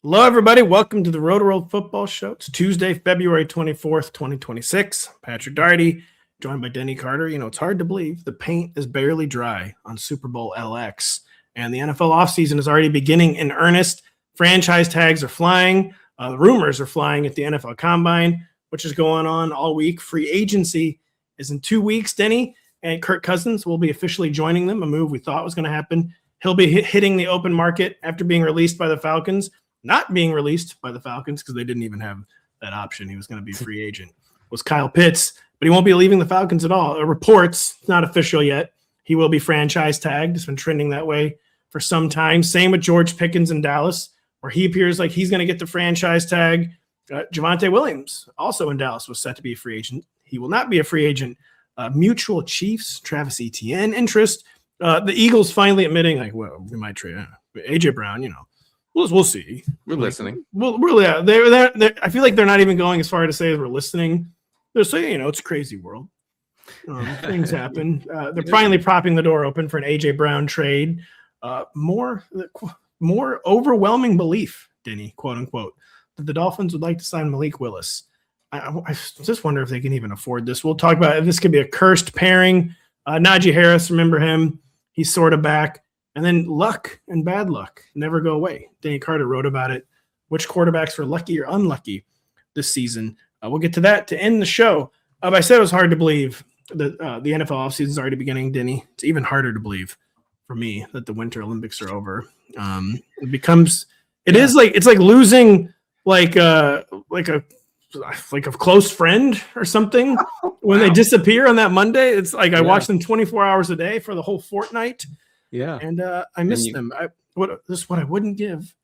Hello, everybody. Welcome to the Rotoworld Football Show. It's Tuesday, February 24th, 2026. Patrick Daugherty, joined by Denny Carter. You know, it's hard to believe the paint is barely dry on Super Bowl LX, and the NFL offseason is already beginning in earnest. Franchise tags are flying. The rumors are flying at the NFL Combine, which is going on all week. Free agency is in 2 weeks. Denny and Kirk Cousins will be officially joining them, a move we thought was going to happen. He'll be hitting the open market after being released by the Falcons. Not being released by the Falcons because they didn't even have that option. He was going to be a free agent. Was Kyle Pitts, but he won't be leaving the Falcons at all. Reports, not official yet. He will be franchise tagged. It's been trending that way for some time. Same with George Pickens in Dallas, where he appears like he's going to get the franchise tag. Javonte Williams, also in Dallas, was set to be a free agent. He will not be a free agent. Mutual Chiefs, Travis Etienne interest. The Eagles finally admitting, like, well, we might trade AJ Brown, you know. We'll see. We're listening. Well, really, they're I feel like they're not even going as far to say we're listening. They're saying, you know, it's a crazy world. Things happen. They're finally propping the door open for an AJ Brown trade. More overwhelming belief, Denny, quote unquote, that the Dolphins would like to sign Malik Willis. I just wonder if they can even afford this. We'll talk about it. This could be a cursed pairing. Najee Harris, remember him? He's sort of back. And then luck and bad luck never go away. Denny Carter wrote about it. Which quarterbacks were lucky or unlucky this season? We'll get to that to end the show. I said it was hard to believe that the NFL offseason is already beginning, Denny. It's even harder to believe for me that the Winter Olympics are over. It's like losing like a close friend or something when they disappear on that Monday. It's like I watch them 24 hours a day for the whole fortnight. Yeah. And I miss them. This is what I wouldn't give,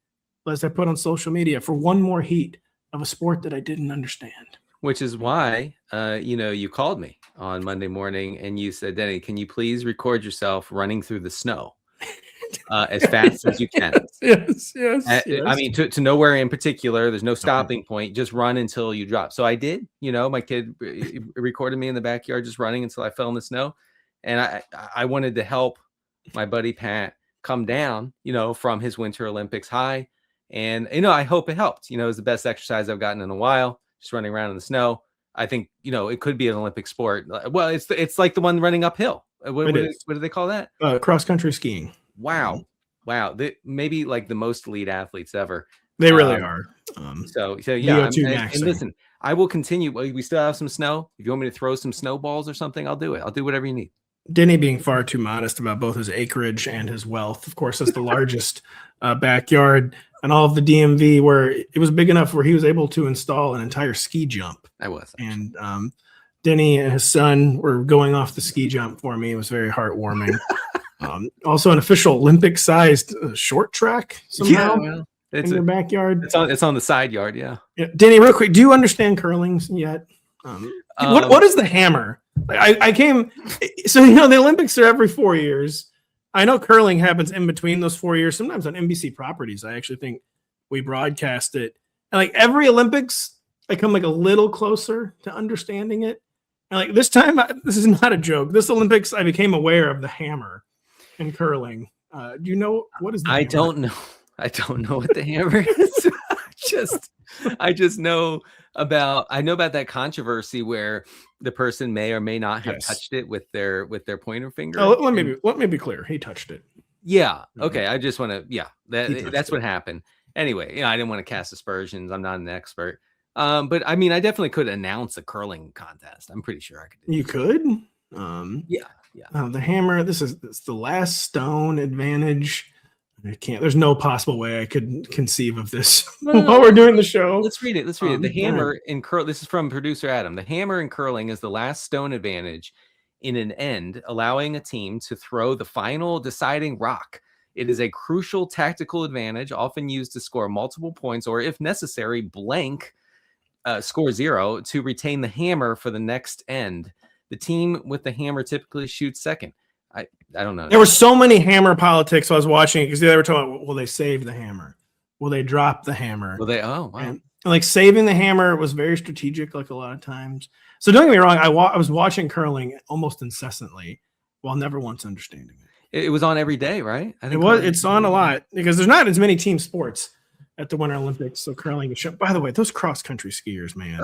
as I put on social media, for one more heat of a sport that I didn't understand. Which is why, you called me on Monday morning and you said, Denny, can you please record yourself running through the snow as fast as you can? Yes. I mean, to nowhere in particular. There's no stopping point. Just run until you drop. So I did. You know, my kid recorded me in the backyard just running until I fell in the snow. And I wanted to help my buddy Pat come down, from his Winter Olympics high. And, I hope it helped. It was the best exercise I've gotten in a while, just running around in the snow. I think, it could be an Olympic sport. Well, it's like the one running uphill. What do they call that? Cross-country skiing. Wow. Maybe like the most elite athletes ever. They really are. So yeah. And listen, I will continue. We still have some snow. If you want me to throw some snowballs or something, I'll do it. I'll do whatever you need. Denny being far too modest about both his acreage and his wealth. Of course, that's the largest backyard in all of the DMV, where it was big enough where he was able to install an entire ski jump. I was. And Denny and his son were going off the ski jump for me. It was very heartwarming. Also, an official Olympic-sized short track somehow in their backyard. It's on the side yard, yeah. Denny, real quick, do you understand curling yet? What is the hammer? I came, so the Olympics are every 4 years. I know curling happens in between those 4 years. Sometimes on NBC properties, I actually think we broadcast it. And like every Olympics, I come like a little closer to understanding it. And like this time, this is not a joke. This Olympics, I became aware of the hammer in curling. Do you know what is the hammer? Don't know. I don't know what the hammer is. I just know about that controversy where the person may or may not have touched it with their pointer finger. Oh, let me be clear. He touched it. Yeah. Okay. I just want to. Yeah. That's what happened. Anyway, I didn't want to cast aspersions. I'm not an expert. But I mean, I definitely could announce a curling contest. I'm pretty sure I could. You could. Yeah. The hammer. It's the last stone advantage. I can't. There's no possible way I could conceive of this while we're doing the show. Let's read it. The hammer in curl. This is from producer Adam. The hammer in curling is the last stone advantage in an end, allowing a team to throw the final deciding rock. It is a crucial tactical advantage, often used to score multiple points, or if necessary, blank, score 0 to retain the hammer for the next end. The team with the hammer typically shoots second. I don't know. There were so many hammer politics. So I was watching it because they were talking about, will they save the hammer? Will they drop the hammer? Will they? Oh, wow. And like saving the hammer was very strategic, like a lot of times. So don't get me wrong. I was watching curling almost incessantly while never once understanding it. It was on every day, right? It's on a lot because there's not as many team sports at the Winter Olympics. So curling is shown. By the way, those cross country skiers, man,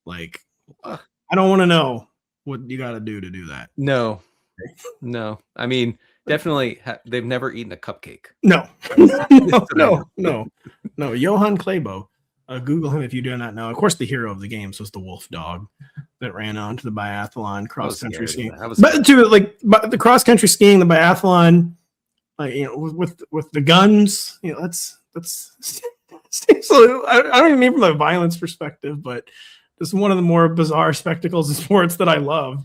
like I don't want to know what you got to do that. No. I mean, definitely, they've never eaten a cupcake. No. Johan Clabo. Google him if you do not know. Of course, the hero of the games was the wolf dog that ran on to the biathlon cross country skiing. But the cross country skiing, the biathlon, with the guns, that's I don't even mean from a violence perspective, but this is one of the more bizarre spectacles of sports that I love.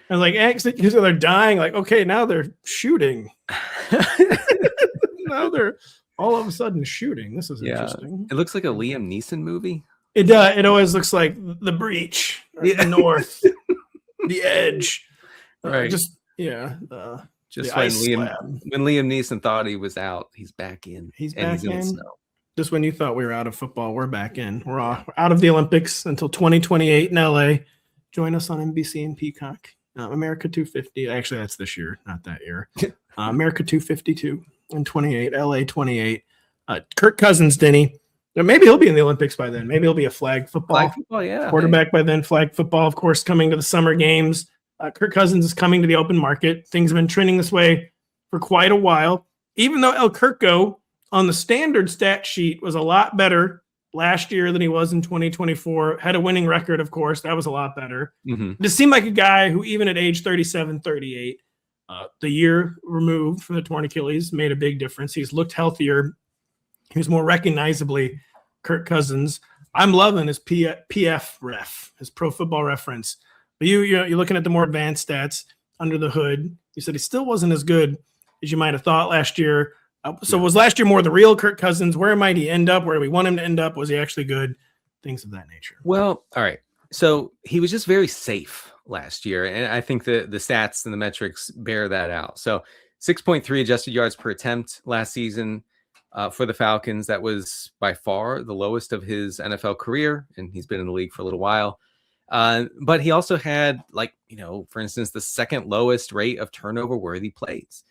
And because they're dying, okay, now they're shooting. Now they're all of a sudden shooting. This is interesting. It looks like a Liam Neeson movie. It does. It always looks like The Breach, the North, The Edge. Right. Just when Liam Neeson thought he was out, he's back in. He's back in. Just when you thought we were out of football, we're back in. We're out of the Olympics until 2028 in LA. Join us on NBC and Peacock. America 250. Actually, that's this year, not that year. America 252 and 28. LA 28. Kirk Cousins, Denny. Maybe he'll be in the Olympics by then. Maybe he'll be a flag football quarterback by then. Flag football, of course, coming to the summer games. Kirk Cousins is coming to the open market. Things have been trending this way for quite a while. Even though El Kirko on the standard stat sheet was a lot better last year than he was in 2024. Had a winning record, of course. That was a lot better. Mm-hmm. Just seemed like a guy who, even at age 37, 38, the year removed from the torn Achilles, made a big difference. He's looked healthier. He was more recognizably Kirk Cousins. I'm loving his PF ref, his Pro Football Reference. But you're looking at the more advanced stats under the hood. You said he still wasn't as good as you might have thought last year. So was last year more the real Kirk Cousins? Where might he end up? Where do we want him to end up? Was he actually good? Things of that nature. Well, all right. So he was just very safe last year. And I think the stats and the metrics bear that out. So 6.3 adjusted yards per attempt last season for the Falcons. That was by far the lowest of his NFL career. And he's been in the league for a little while. But he also had, for instance, the second lowest rate of turnover-worthy plays.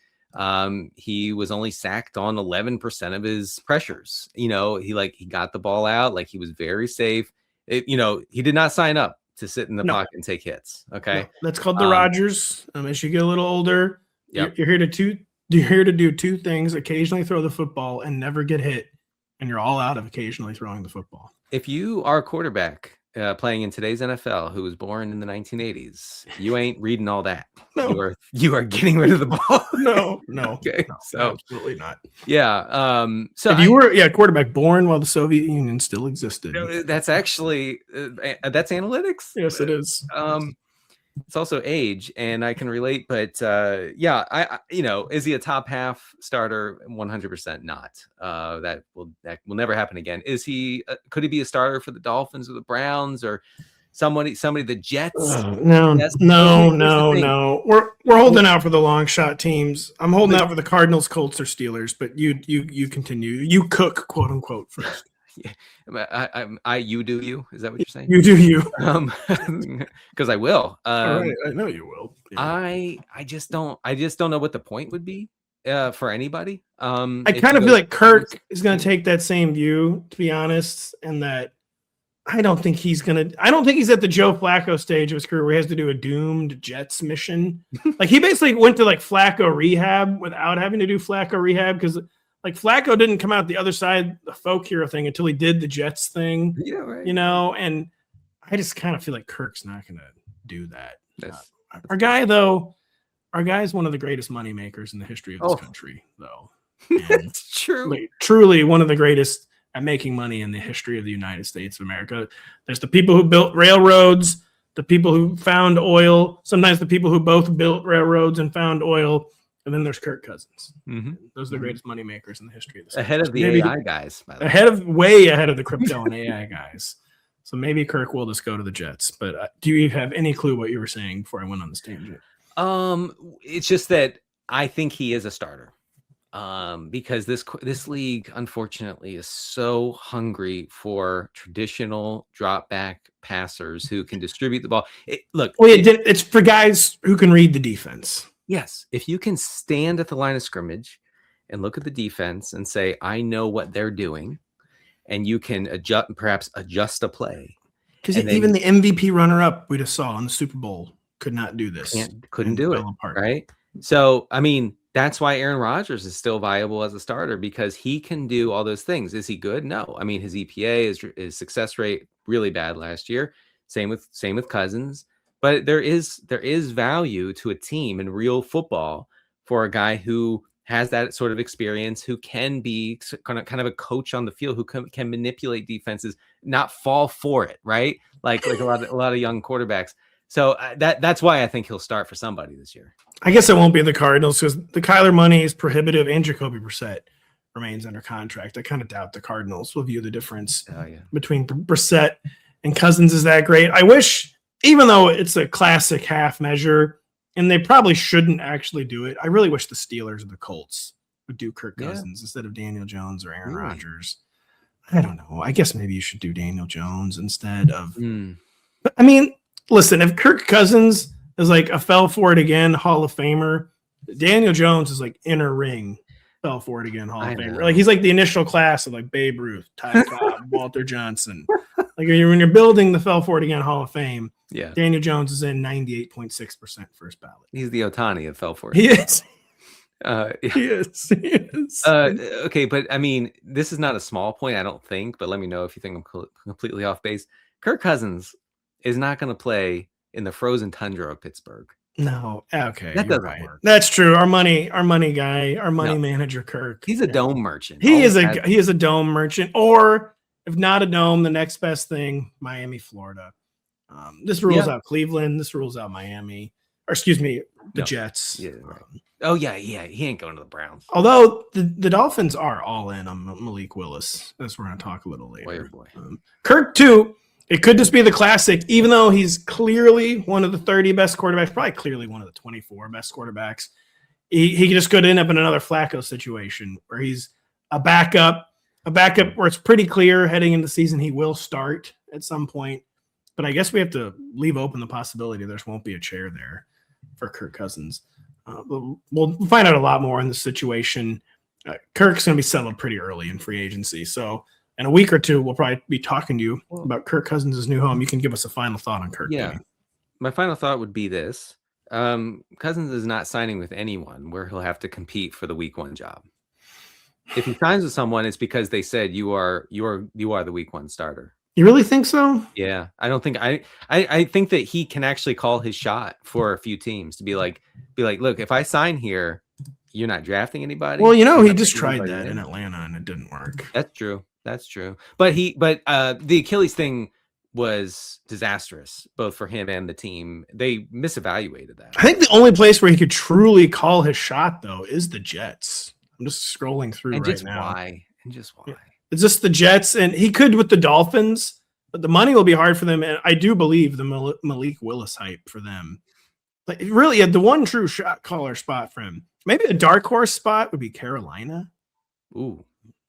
He was only sacked on 11% of his pressures. He got the ball out. He was very safe. He did not sign up to sit in the pocket and take hits. Okay. No, that's called the Rodgers. As you get a little older, you're here to do two things: occasionally throw the football and never get hit. And you're all out of occasionally throwing the football. If you are a quarterback playing in today's NFL who was born in the 1980s, you ain't reading all that. No. You are getting rid of the ball. No. Okay. No, so absolutely not. Yeah. So if you were quarterback born while the Soviet Union still existed. That's actually that's analytics. Yes, it is. It's also age, and I can relate, but I is he a top half starter? 100% not. That will never happen again. Is he? Could he be a starter for the Dolphins or the Browns or somebody the Jets? No. We're holding out for the long shot teams. I'm holding out for the Cardinals, Colts, or Steelers. But you continue. You cook, quote unquote, first. Yeah, you do you? Is that what you're saying? You do you. Because I will. All right, I know you will. Yeah. I just don't know what the point would be for anybody. I kind of feel like Kirk is going to take that same view, to be honest, and that I don't think he's at the Joe Flacco stage of his career where he has to do a doomed Jets mission. He basically went to Flacco rehab without having to do Flacco rehab because. Flacco didn't come out the other side, the folk hero thing, until he did the Jets thing. Yeah, right. And I just kind of feel like Kirk's not going to do that. Our guy is one of the greatest money makers in the history of this country, though. It's true. Truly one of the greatest at making money in the history of the United States of America. There's the people who built railroads, the people who found oil, sometimes the people who both built railroads and found oil. And then there's Kirk Cousins. Mm-hmm. Those are the greatest money makers in the history of this. Ahead of the AI guys. By the way. Way ahead of the crypto and AI guys. So maybe Kirk will just go to the Jets. But do you have any clue what you were saying before I went on this tangent? It's just that I think he is a starter. Because this league, unfortunately, is so hungry for traditional drop-back passers who can distribute the ball. It's for guys who can read the defense. Yes, if you can stand at the line of scrimmage and look at the defense and say, I know what they're doing, and you can perhaps adjust a play. Because even the MVP runner-up we just saw in the Super Bowl could not do this. Couldn't do it, right? So, I mean, that's why Aaron Rodgers is still viable as a starter, because he can do all those things. Is he good? No. I mean, his EPA, his success rate, really bad last year. Same with Cousins. But there is value to a team in real football for a guy who has that sort of experience, who can be kind of a coach on the field, who can manipulate defenses, not fall for it, right? Like a lot of young quarterbacks. So that's why I think he'll start for somebody this year. I guess it won't be the Cardinals because the Kyler money is prohibitive, and Jacoby Brissett remains under contract. I kind of doubt the Cardinals will view the difference between Brissett and Cousins is that great. I wish, even though it's a classic half measure, and they probably shouldn't actually do it, I really wish the Steelers or the Colts would do Kirk Cousins instead of Daniel Jones or Aaron Rodgers. I don't know. I guess maybe you should do Daniel Jones instead of But I mean, listen, if Kirk Cousins is like a fell for it again Hall of Famer, Daniel Jones is like inner ring fell for it again Hall of Famer. Like he's like the initial class of like Babe Ruth, Ty Cobb, Walter Johnson. Like when you're building the fell for it again Hall of Fame, Daniel Jones is in 98.6% first ballot. He's the Ohtani of fell for it. He is. He is. Okay, but I mean, this is not a small point, I don't think, but let me know if you think I'm completely off base. Kirk Cousins is not going to play in the frozen tundra of Pittsburgh. No, okay, that doesn't work. That's true. Our money guy, our money manager, Kirk. He's a dome merchant. He is a dome merchant, or if not a dome, the next best thing, Miami, Florida. This rules out Cleveland. This rules out Miami, or excuse me, the Jets. Yeah, right. He ain't going to the Browns. Although the Dolphins are all in on Malik Willis. That's we're going to talk a little later. Boy. Kirk too. It could just be the classic, even though he's clearly one of the 30 best quarterbacks, probably clearly one of the 24 best quarterbacks. He just could end up in another Flacco situation where he's a backup where it's pretty clear heading into the season he will start at some point. But I guess we have to leave open the possibility there won't be a chair there for Kirk Cousins. We'll find out a lot more in this situation. Kirk's going to be settled pretty early in free agency. So in a week or two, we'll probably be talking to you about Kirk Cousins' new home. You can give us a final thought on Kirk. Yeah. My final thought would be this. Cousins is not signing with anyone where he'll have to compete for the week one job. If he signs with someone, it's because they said you are the week one starter. You really think so? Yeah. I don't think I think that he can actually call his shot for a few teams to be like, look, if I sign here, you're not drafting anybody. Well, he just tried that in Atlanta and it didn't work. That's true. But the Achilles thing was disastrous, both for him and the team. They misevaluated that. I think the only place where he could truly call his shot, though, is the Jets. I'm just scrolling through right now. And just why? It's just the Jets, and he could with the Dolphins, but the money will be hard for them. And I do believe the Malik Willis hype for them. Like, really, the one true shot caller spot for him. Maybe a dark horse spot would be Carolina. Ooh.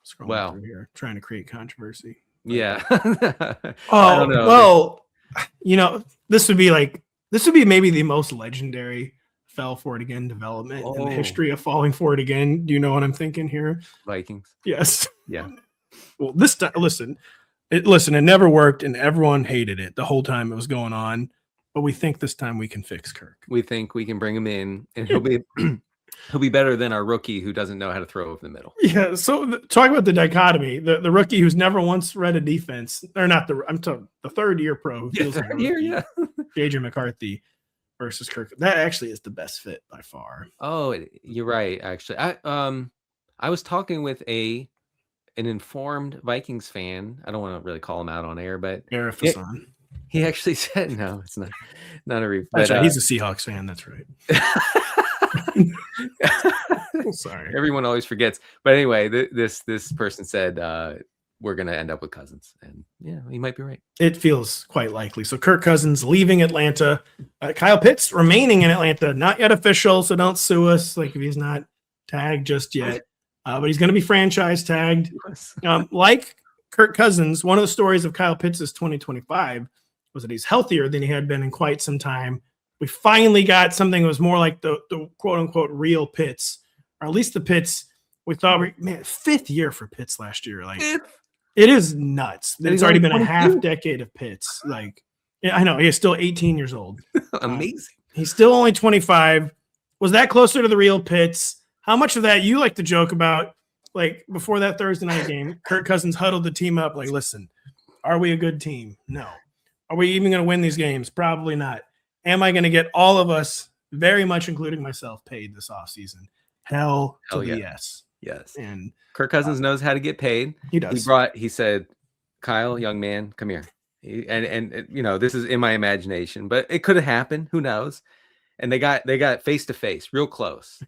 Scrolling through here, trying to create controversy. Yeah. I don't know. Well, this would be maybe the most legendary fell for it again development in the history of falling for it again. Do you know what I'm thinking here? Vikings. Yes. Yeah. Well, this time, listen, it never worked and everyone hated it the whole time it was going on. But we think this time we can fix Kirk. We think we can bring him in and he'll be better than our rookie who doesn't know how to throw over the middle. Yeah. So talk about the dichotomy. The rookie who's never once read a defense, or not I'm talking the third year pro who feels like JJ McCarthy versus Kirk. That actually is the best fit by far. Oh, you're right. Actually, I was talking with an informed Vikings fan. I don't want to really call him out on air, but he actually said no. It's not a reef. That's right. He's a Seahawks fan. That's right. Sorry. Everyone always forgets. But anyway, this person said we're going to end up with Cousins. And yeah, he might be right. It feels quite likely. So Kirk Cousins leaving Atlanta. Kyle Pitts remaining in Atlanta. Not yet official, so don't sue us like if he's not tagged just yet. But he's going to be franchise tagged. Like Kirk Cousins, one of the stories of Kyle Pitts' 2025 was that he's healthier than he had been in quite some time. We finally got something that was more like the quote-unquote real Pitts, or at least the Pitts we thought. Fifth year for Pitts last year. Like It is nuts. And It's he's already only been a 22. half decade of Pitts. Like, yeah, I know he's still 18 years old. Amazing. He's still only 25. Was that closer to the real Pitts? How much of that you like to joke about? Like before that Thursday night game, Kirk Cousins huddled the team up. Like, listen, are we a good team? No. Are we even going to win these games? Probably not. Am I going to get all of us, very much including myself, paid this offseason? Hell to the yes. Yes. And Kirk Cousins knows how to get paid. He does. He said, Kyle, young man, come here. And you know, this is in my imagination, but it could have happened. Who knows? And they got face to face, real close.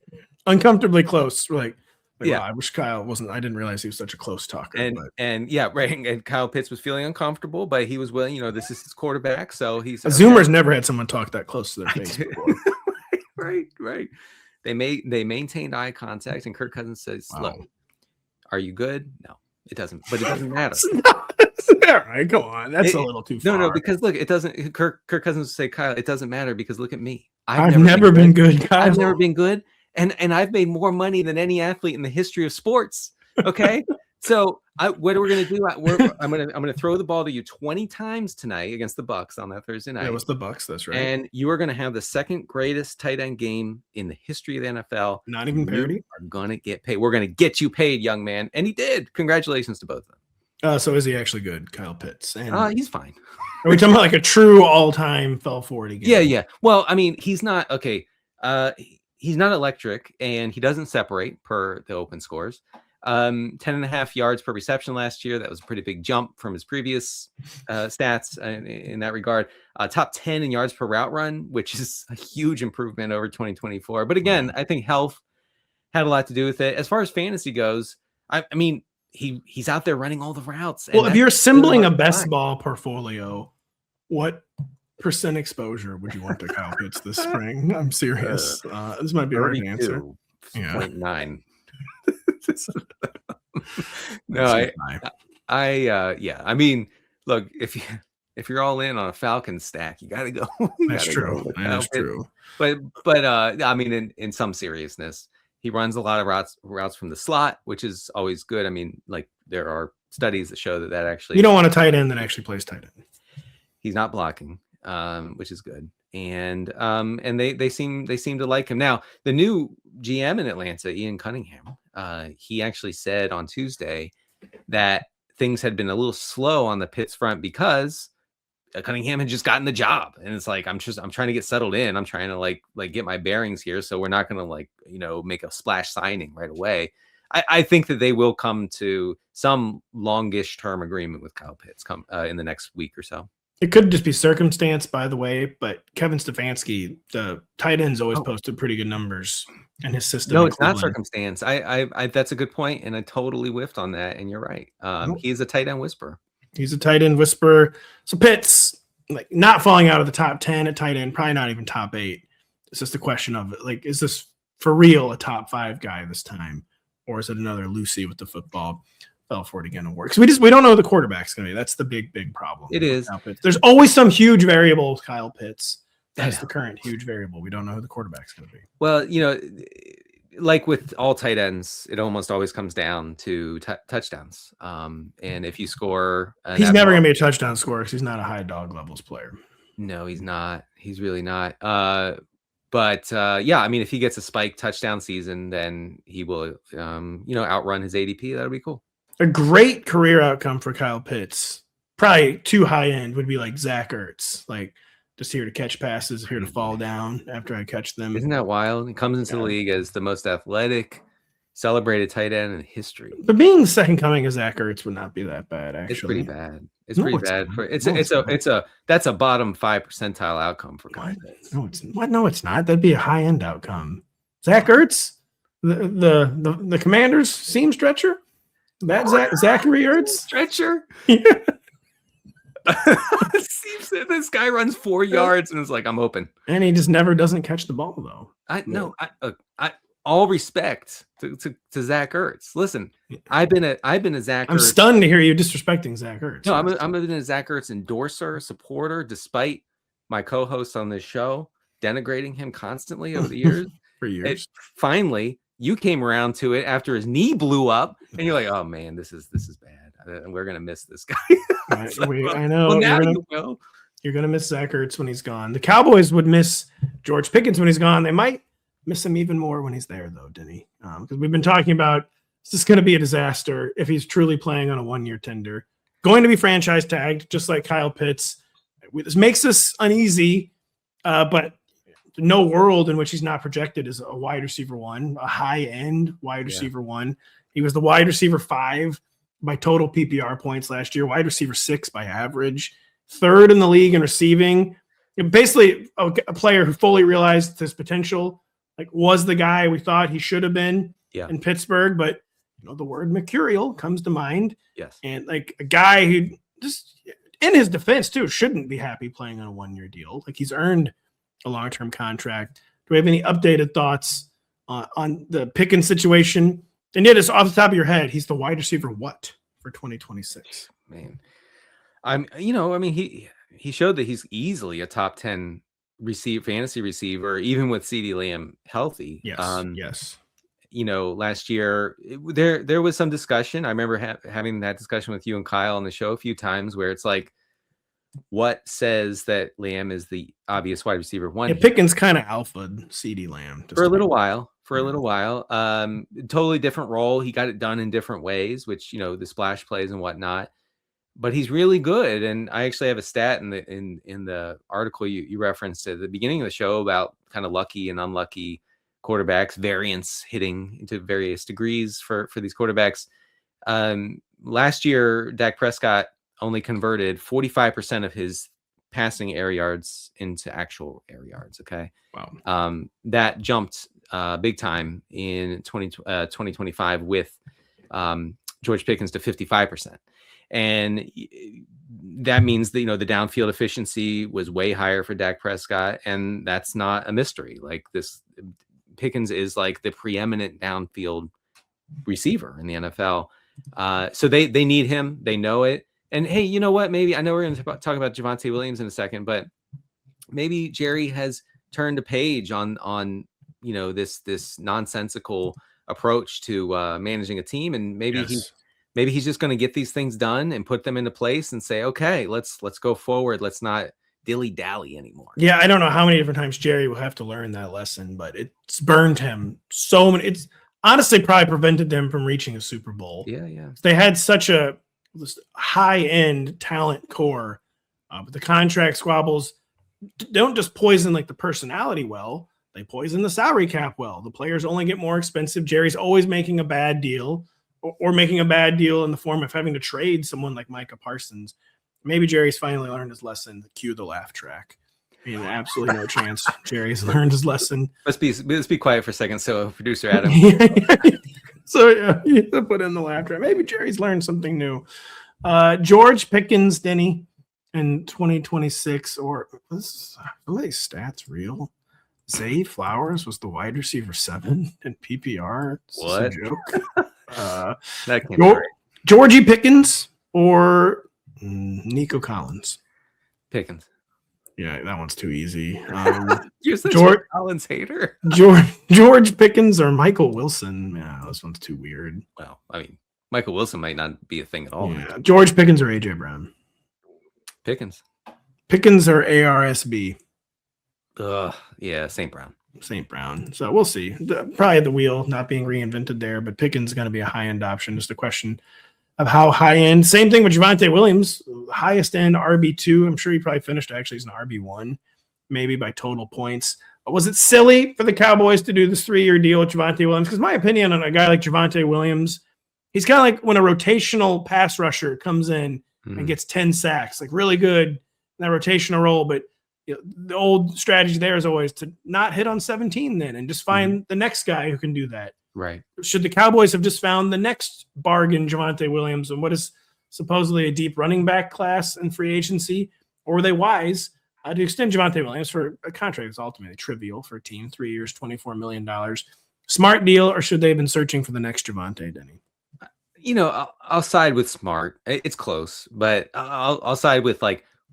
Uncomfortably close. Like yeah. Wow, I wish Kyle wasn't. I didn't realize he was such a close talker. And yeah, right. And Kyle Pitts was feeling uncomfortable, but he was willing. You know, this is his quarterback, so he's. Zoomers never had someone talk that close to their face before. right. They maintained eye contact, and Kirk Cousins says, Wow. "Look, are you good? No, it doesn't. But it doesn't matter." All right, go on. That's a little too far. No, because look, it doesn't. Kirk Cousins would say, "Kyle, it doesn't matter because look at me. I've never been good. Kyle. I've never been good." And I've made more money than any athlete in the history of sports. Okay, so what are we going to do? I'm going to throw the ball to you 20 times tonight against the Bucks on that Thursday night. It was the Bucks. That's right. And you are going to have the second greatest tight end game in the history of the NFL. Not even Purdy. You are going to get paid. We're going to get you paid, young man, and he did. Congratulations to both of them. So is he actually good, Kyle Pitts? And he's fine. Are we talking about like a true all-time fell 40 game? Yeah. Well, I mean, he's not okay. He's not electric, and he doesn't separate per the open scores. 10.5 yards per reception last year. That was a pretty big jump from his previous stats in that regard. Top 10 in yards per route run, which is a huge improvement over 2024. But again, I think health had a lot to do with it. As far as fantasy goes, I mean, he's out there running all the routes. Well, if you're assembling a best ball portfolio, what percent exposure would you want to Kyle Pitts this spring? I'm serious. This might be a hard answer. 0.9. No, I mean, look, if you're all in on a Falcons stack, you got to go. That's true. That's true. But I mean, in some seriousness, he runs a lot of routes from the slot, which is always good. I mean, like there are studies that show that actually you don't want a tight end that actually plays tight end. He's not blocking, which is good. And they seem to like him. Now, the new GM in Atlanta, Ian Cunningham, he actually said on Tuesday that things had been a little slow on the Pitts front because Cunningham had just gotten the job. And it's like, I'm trying to get settled in. I'm trying to like get my bearings here. So we're not going to make a splash signing right away. I think that they will come to some longish term agreement with Kyle Pitts in the next week or so. It could just be circumstance, by the way, but Kevin Stefanski, the tight ends always posted pretty good numbers in his system. No, it's not circumstance. I that's a good point, and I totally whiffed on that, and you're right. He's a tight end whisperer. He's a tight end whisperer. So Pitts, like not falling out of the top 10 at tight end, probably not even top 8. It's just a question of like, is this for real a top 5 guy this time, or is it another Lucy with the football? Fell for it again to work. So we don't know who the quarterback's going to be. That's the big problem. It is. There's always some huge variable with Kyle Pitts. That's the current huge variable. We don't know who the quarterback's going to be. Well, like with all tight ends, it almost always comes down to touchdowns. And if you score, he's never going to be a touchdown scorer because he's not a high dog levels player. No, he's not. He's really not. But I mean, if he gets a spike touchdown season, then he will, outrun his ADP. That'll be cool. A great career outcome for Kyle Pitts, probably too high end, would be like Zach Ertz, like just here to catch passes, here to fall down after I catch them. Isn't that wild? He comes into the league as the most athletic, celebrated tight end in history. But being the second coming of Zach Ertz would not be that bad, actually. It's pretty bad. That's a bottom 5 percentile outcome for Kyle Pitts. No, it's not. That'd be a high end outcome. Zach Ertz, the Commanders seam stretcher. That Zachary Ertz stretcher. This guy runs 4 yards and is like, I'm open. And he just never doesn't catch the ball though. I all respect to Zach Ertz. Listen, I've been a Zach Ertz. I'm stunned to hear you disrespecting Zach Ertz. No, I'm a Zach Ertz endorser, supporter, despite my co-hosts on this show denigrating him constantly over the years. For years. Finally, you came around to it after his knee blew up, and you're like, "Oh man, this is bad." we're gonna miss this guy. Right, I know. Well, now you know. You're gonna miss Zach Ertz when he's gone. The Cowboys would miss George Pickens when he's gone. They might miss him even more when he's there, though, Denny. Because we've been talking about this is going to be a disaster if he's truly playing on a 1-year tender. Going to be franchise tagged, just like Kyle Pitts. This makes us uneasy, but no world in which he's not projected as a wide receiver 1, a high-end wide receiver 1. He was the wide receiver 5 by total PPR points last year, wide receiver 6 by average, 3rd in the league in receiving. Basically, a player who fully realized his potential, was the guy we thought he should have been in Pittsburgh. But the word mercurial comes to mind. Yes, and a guy who just, in his defense too, shouldn't be happy playing on a 1-year deal. He's earned a long-term contract. Do we have any updated thoughts on the Pickens situation? And yet, it's off the top of your head, he's the wide receiver what for 2026? Man, he showed that he's easily a top 10 fantasy receiver, even with CeeDee Lamb healthy. Yes. Last year there was some discussion. I remember having that discussion with you and Kyle on the show a few times, where it's like, what says that Lamb is the obvious wide receiver 1? Pickens kind of alphaed CeeDee Lamb for a little while. Totally different role. He got it done in different ways, which, the splash plays and whatnot. But he's really good. And I actually have a stat in the article you referenced at the beginning of the show about kind of lucky and unlucky quarterbacks, variance hitting to various degrees for these quarterbacks. Last year, Dak Prescott only converted 45% of his passing air yards into actual air yards. Okay. Wow. That jumped big time in 2025 with George Pickens to 55%. And that means that, the downfield efficiency was way higher for Dak Prescott. And that's not a mystery. Pickens is the preeminent downfield receiver in the NFL. So they need him. They know it. And hey, you know what? Maybe, I know we're going to talk about Javonte Williams in a second, but maybe Jerry has turned a page on this nonsensical approach to managing a team, and maybe he's just going to get these things done and put them into place and say, okay, let's go forward. Let's not dilly-dally anymore. Yeah, I don't know how many different times Jerry will have to learn that lesson, but it's burned him so many. It's honestly probably prevented them from reaching a Super Bowl. Yeah. They had such a high-end talent core, but the contract squabbles don't just poison the personality well, they poison the salary cap well. The players only get more expensive. Jerry's always making a bad deal, or making a bad deal in the form of having to trade someone like Micah Parsons. Maybe Jerry's finally learned his lesson. Cue the laugh track. Absolutely no chance Jerry's learned his lesson. Let's be quiet for a second. So, producer Adam. So you put in the laugh track. Maybe Jerry's learned something new. George Pickens, Denny, in 2026, or are these stats real? Zay Flowers was the wide receiver 7 in PPR. What? A joke. That can't be right. Georgie Pickens or Nico Collins? Pickens. Yeah, that one's too easy. You're such a Collins hater. George Pickens or Michael Wilson? Yeah, this one's too weird. Well, Michael Wilson might not be a thing at all. Yeah. George Pickens or AJ Brown? Pickens. Pickens or ARSB? Yeah, St. Brown. St. Brown. So we'll see. Probably the wheel not being reinvented there, but Pickens is going to be a high-end option. Just a question of how high-end. Same thing with Javonte Williams, highest end RB2. I'm sure he probably finished actually as an RB1, maybe by total points. But was it silly for the Cowboys to do this 3-year deal with Javonte Williams? Because my opinion on a guy like Javonte Williams, he's kind of like when a rotational pass rusher comes in and gets 10 sacks, really good in that rotational role, but the old strategy there is always to not hit on 17 then and just find the next guy who can do that. Right. Should the Cowboys have just found the next bargain, Javonte Williams, and what is supposedly a deep running back class in free agency? Or were they wise to extend Javonte Williams for a contract that's ultimately trivial for a team, 3 years, $24 million? Smart deal, or should they have been searching for the next Javonte, Denny? I'll side with smart. It's close, but I'll side with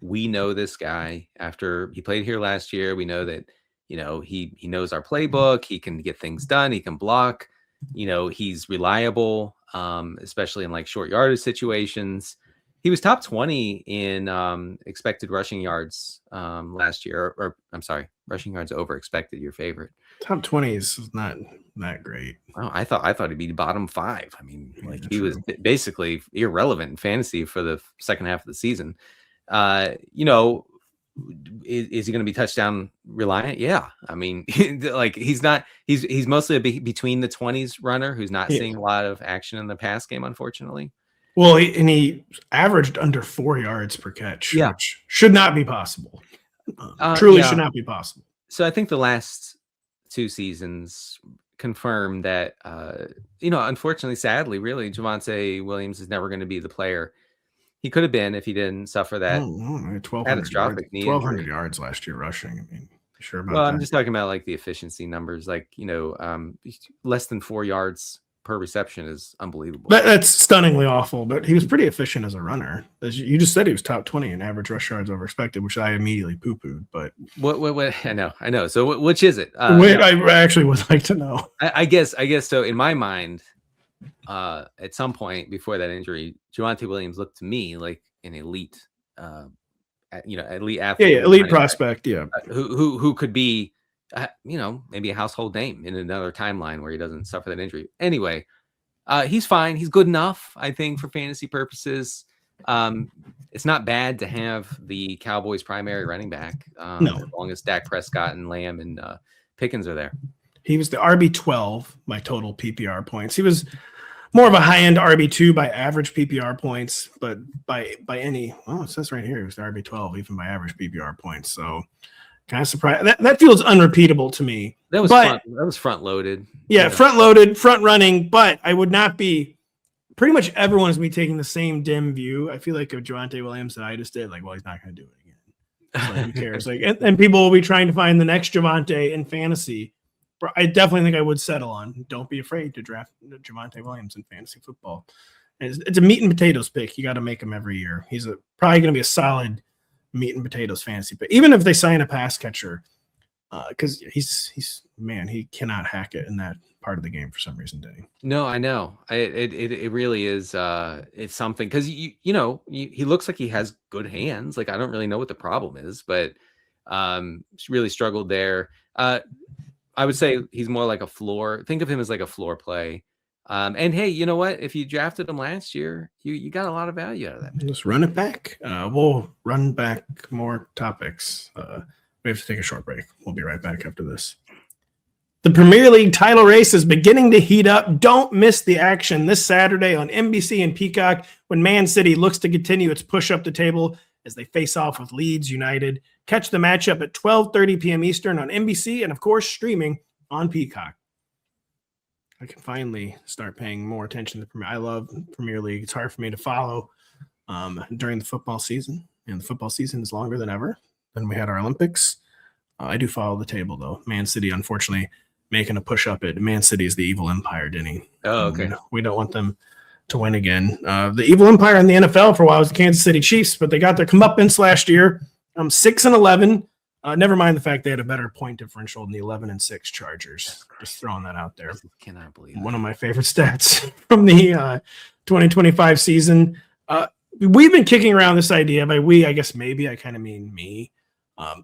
we know this guy after he played here last year. We know that, he knows our playbook. He can get things done. He can block, he's reliable. especially in like short yardage situations. He was top 20 in expected rushing yards last year, or I'm sorry, rushing yards over expected, your favorite. Top 20 is not that great. Oh, I thought he'd be bottom 5. I mean, like he was basically irrelevant in fantasy for the second half of the season. You know, is he going to be touchdown reliant? Yeah. I mean, like he's mostly a between the 20s runner who's not seeing a lot of action in the pass game, unfortunately. Well, he averaged under 4 yards per catch, which should not be possible. Truly should not be possible. So I think the last 2 seasons confirm that, unfortunately, sadly, really, Javonte Williams is never going to be the player he could have been if he didn't suffer that 1,200 yards last year rushing. I mean, sure about that. Well, I'm just talking about like the efficiency numbers, like, less than 4 yards per reception is unbelievable. That's stunningly awful, but he was pretty efficient as a runner. As you just said, he was top 20 in average rush yards over expected, which I immediately poo-pooed. But what I know. So which is it? I actually would like to know. I guess so. In my mind, at some point before that injury, Javonte Williams looked to me like an elite, elite athlete. Elite prospect. Who could be, maybe a household name in another timeline where he doesn't suffer that injury. Anyway, he's fine. He's good enough, I think, for fantasy purposes. It's not bad to have the Cowboys' primary running back, as long as Dak Prescott and Lamb and Pickens are there. He was the RB12 by total PPR points. He was more of a high-end RB2 by average PPR points, but by any, it says right here, he was the RB12 even by average PPR points. So kind of surprised. That feels unrepeatable to me. That was front loaded. Yeah, front loaded, front running, but I would not be, pretty much everyone is me taking the same dim view. I feel like if Javonte Williams that I just did, like, well, he's not going to do it again. Like, who cares? Like, and people will be trying to find the next Javonte in fantasy. I definitely think I would settle on. Don't be afraid to draft Javonte Williams in fantasy football. It's a meat and potatoes pick. You got to make him every year. He's probably going to be a solid meat and potatoes fantasy pick, even if they sign a pass catcher, because he cannot hack it in that part of the game for some reason. Denny. No, I know. It really is. It's something because he looks like he has good hands. Like I don't really know what the problem is, but really struggled there. I would say he's more like a floor. Think of him as like a floor play. And hey, you know what? If you drafted him last year, you got a lot of value out of that. Just run it back. We'll run back more topics. We have to take a short break. We'll be right back after this. The Premier League title race is beginning to heat up. Don't miss the action this Saturday on NBC and Peacock when Man City looks to continue its push up the table as they face off with Leeds United. Catch the matchup at 12:30 p.m. Eastern on NBC and, of course, streaming on Peacock. I can finally start paying more attention to the Premier. I love Premier League. It's hard for me to follow during the football season, and the football season is longer than ever. Then we had our Olympics. I do follow the table, though. Man City, unfortunately, making a push up at Man City is the evil empire, Denny. Oh, okay. We don't want them to win again. The evil empire in the NFL for a while was the Kansas City Chiefs, but they got their comeuppance last year. 6-11. Never mind the fact they had a better point differential than the 11-6 Chargers. Just throwing that out there. Cannot believe one of my favorite stats from the 2025 season. We've been kicking around this idea. By we, I guess maybe I kind of mean me.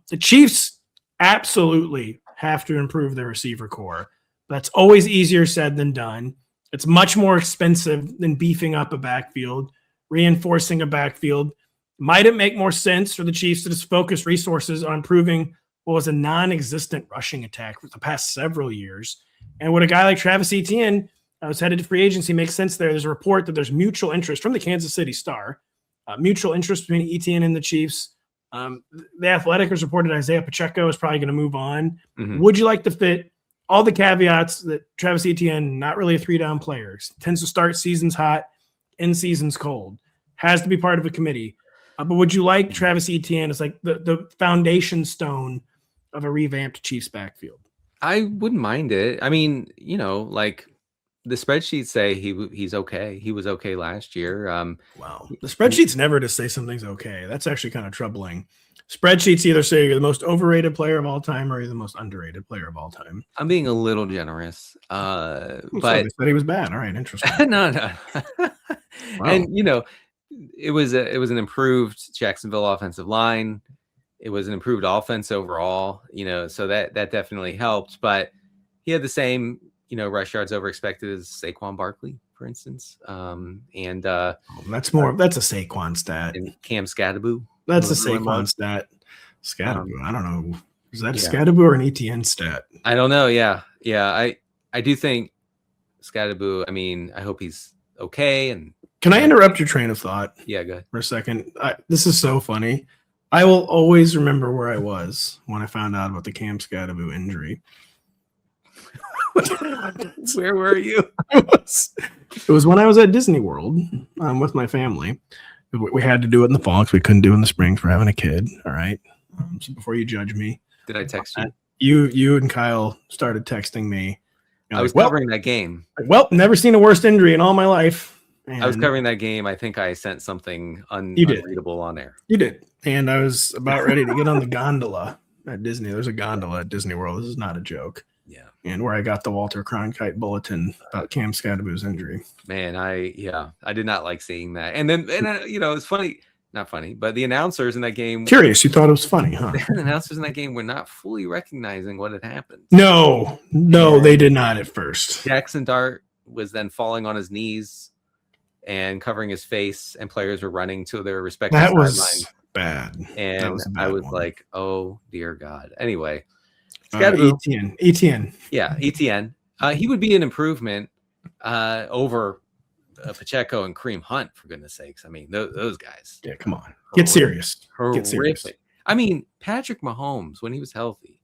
The Chiefs absolutely have to improve their receiver core. That's always easier said than done. It's much more expensive than beefing up a backfield, reinforcing a backfield. Might it make more sense for the Chiefs to just focus resources on improving what was a non-existent rushing attack for the past several years? And would a guy like Travis Etienne, who's headed to free agency, make sense there? There's a report that there's mutual interest from the Kansas City Star, mutual interest between Etienne and the Chiefs. The Athletic has reported Isaiah Pacheco is probably going to move on. Mm-hmm. Would you like to fit all the caveats that Travis Etienne, not really a 3-down player, tends to start seasons hot, end seasons cold, has to be part of a committee? But would you like Travis Etienne as like the foundation stone of a revamped Chiefs backfield? I wouldn't mind it. I mean, like the spreadsheets say he's okay. He was okay last year. Wow. The spreadsheets never just say something's okay. That's actually kind of troubling. Spreadsheets either say you're the most overrated player of all time or you're the most underrated player of all time. I'm being a little generous, So but they said he was bad. All right, interesting. no. Wow. And it was an improved Jacksonville offensive line. It was an improved offense overall. So that definitely helped. But he had the same rush yards over expected as Saquon Barkley, for instance. And that's a Saquon stat. And Cam Scadaboo. That's a Saquon stat. Scadaboo. I don't know. Is that a Scadaboo or an ETN stat? I don't know. Yeah. I do think Scadaboo. I mean, I hope he's okay. And can I interrupt your train of thought? Yeah, go ahead. For a second. This is so funny. I will always remember where I was when I found out about the Cam Scadaboo injury. Where were you? It was when I was at Disney World with my family. We had to do it in the fall because we couldn't do it in the spring for having a kid. All right. So before you judge me, did I text you? You and Kyle started texting me. I was covering that game. Well, never seen a worse injury in all my life. And I was covering that game. I think I sent something unreadable on air. You did. And I was about ready to get on the gondola at Disney. There's a gondola at Disney World. This is not a joke. Yeah. And where I got the Walter Cronkite bulletin about Cam Scadaboo's injury. Man, I did not like seeing that. And then, it's funny, not funny, but the announcers in that game. Curious, you thought it was funny, huh? The announcers in that game were not fully recognizing what had happened. No, they did not at first. Jackson Dart was then falling on his knees and covering his face, and players were running to their respective sidelines. That was bad. And I was like, oh, dear God. Anyway. Etienne. Yeah, Etienne. He would be an improvement over Pacheco and Kareem Hunt, for goodness sakes. I mean, those guys. Yeah, come on. Get serious. Get serious. I mean, Patrick Mahomes, when he was healthy,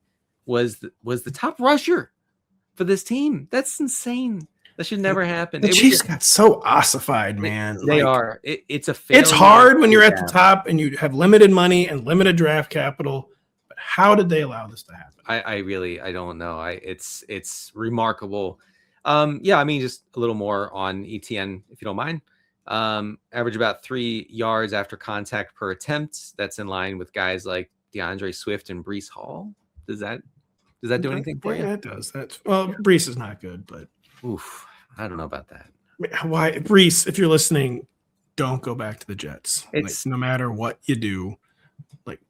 was the top rusher for this team. That's insane. That should never happen. The Chiefs got so ossified, man. They are. It's a failure. It's hard when you're at the top and you have limited money and limited draft capital. But how did they allow this to happen? I don't know. It's remarkable. I mean, just a little more on ETN, if you don't mind. Average about 3 yards after contact per attempt. That's in line with guys like DeAndre Swift and Breece Hall. Does that do anything for you? Yeah, it does. Breece is not good, but oof, I don't know about that. Why, Breece? If you're listening, don't go back to the Jets. No matter what you do,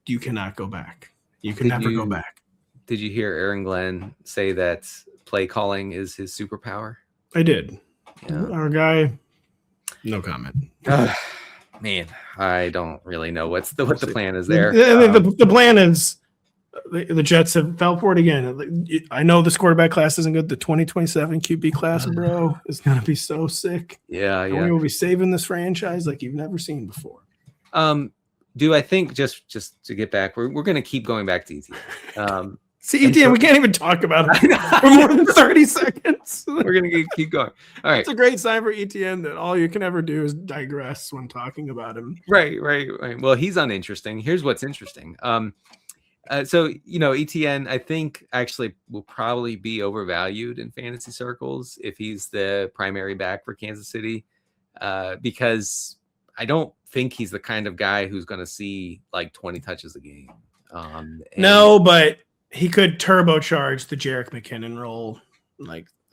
you cannot go back. You can never go back. Did you hear Aaron Glenn say that play calling is his superpower? I did. Yeah. Our guy, no comment. Man, I don't really know what the plan is there. The plan is the Jets have fell for it again. I know this quarterback class isn't good. The 2027 QB class, bro, is going to be so sick. Yeah. We will be saving this franchise like you've never seen before. Do I think just to get back, we're going to keep going back to ETN. See, ETN, we can't even talk about it for more than 30 seconds. We're going to keep going. All right. It's a great sign for ETN that all you can ever do is digress when talking about him. Right. Well, he's uninteresting. Here's what's interesting. So, ETN, I think, actually will probably be overvalued in fantasy circles if he's the primary back for Kansas City, because I don't think he's the kind of guy who's going to see 20 touches a game. No, but he could turbocharge the Jerick McKinnon role.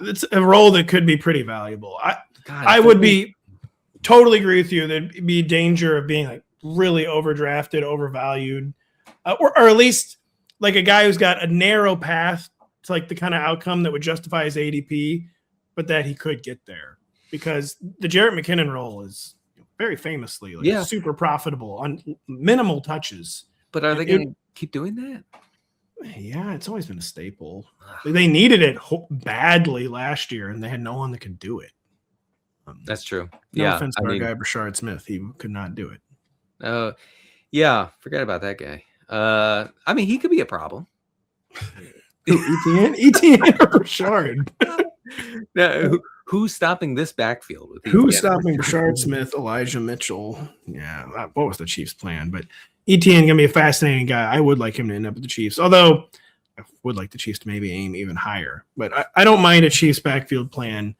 It's a role that could be pretty valuable. I would be totally agree with you. There'd be a danger of being really overdrafted, overvalued, or at least a guy who's got a narrow path to the kind of outcome that would justify his ADP, but that he could get there because the Jerick McKinnon role is very famously super profitable on minimal touches. But are they going to keep doing that? Yeah, it's always been a staple. They needed it badly last year, and they had no one that could do it. That's true. No offense to our guy, Brashard Smith. He could not do it. Forget about that guy. I mean, he could be a problem. ETN or Brashard? No, who's stopping this backfield? Who's stopping Brashard Smith, Elijah Mitchell? Yeah, what was the Chiefs' plan? But ETN going to be a fascinating guy. I would like him to end up with the Chiefs, although I would like the Chiefs to maybe aim even higher. But I don't mind a Chiefs backfield plan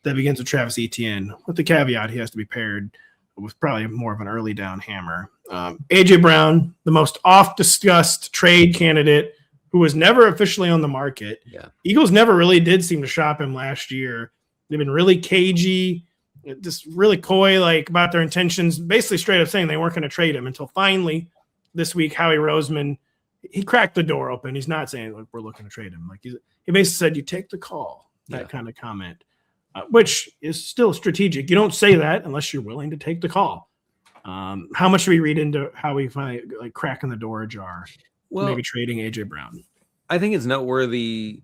that begins with Travis Etienne, with the caveat he has to be paired was probably more of an early down hammer. AJ Brown, the most oft-discussed trade candidate who was never officially on the market. Yeah. Eagles never really did seem to shop him last year. They've been really cagey, just really coy about their intentions, basically straight up saying they weren't going to trade him until finally this week, Howie Roseman, he cracked the door open. He's not saying, look, we're looking to trade him. He basically said, you take the call, that kind of comment, which is still strategic. You don't say that unless you're willing to take the call. How much do we read into how we finally cracking the door ajar, maybe trading AJ Brown? I think it's noteworthy